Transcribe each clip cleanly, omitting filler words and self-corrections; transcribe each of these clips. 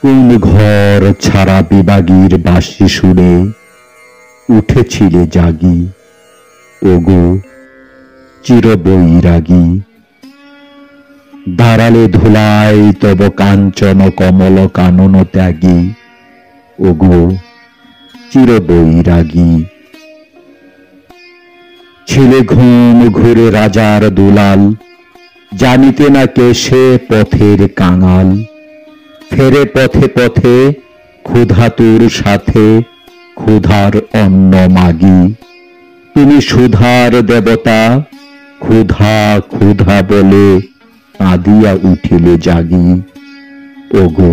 কোন ঘর ছাড়া বিবাগীর বাঁশি সুরে উঠেছিলে জাগি, ওগো চিরবৈরাগী। দাঁড়ালে ধুলায় তব কাঞ্চন কমল কানন ত্যাগী, ওগো চিরবৈরাগী। ছিলে ঘুম ঘুরে রাজার দুলাল, জানিতে না কে সে পথের কাঙাল। ফেরে পথে পথে ক্ষুধাতুর সাথে ক্ষুধার অন্ন মাগি। তুমি সুধার দেবতা, ক্ষুধা ক্ষুধা বলে কাঁদিয়া উঠিলে জাগি, ওগো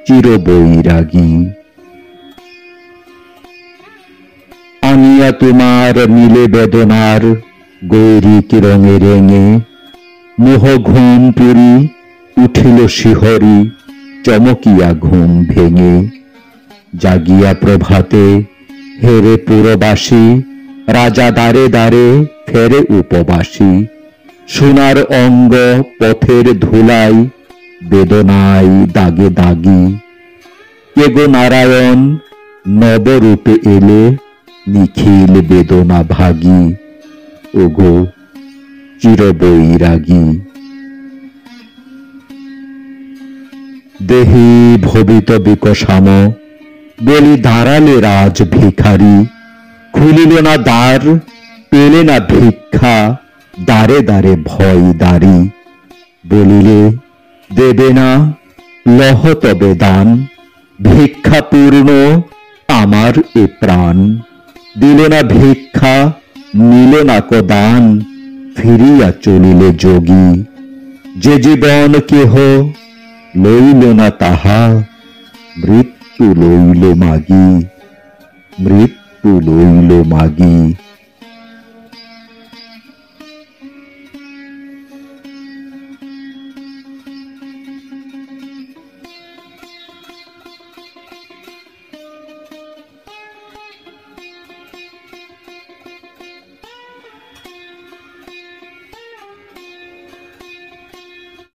চিরবৈরাগী। আনিয়া তোমার নীলে বেদনার গৈরিক রঙে রেঙে, মোহ ঘুম পুরি উঠিল শিহরি চমকিয়া ঘুম ভেঙে। জাগিয়া প্রভাতে হেরে পুরবাসী, রাজা দ্বারে দ্বারে ফেরে উপবাসী। সোনার অঙ্গ পথের ধুলাই, বেদনায় দাগে দাগি। কে গো নারায়ণ নবরূপে এলে, নিখিল বেদনা ভাগী, ওগো চিরবৈরাগী। দেহি ভবিত বিকশাম, বলি দাঁড়ালে রাজ ভিখারি। খুলিল না দ্বার, পেলে না ভিক্ষা, দ্বারে দ্বারে ভয় দাঁড়ি। বলিলে দেবে না, লহ তবে দান, ভিক্ষা পূর্ণ আমার এ প্রাণ। দিল না ভিক্ষা, নিল না কো দান, ফিরিয়া চলিলে যোগী। যে জীবন কেহ লইল না তাহা, মৃত্যু লইল মাগি, মৃত্যু লইল মাগি।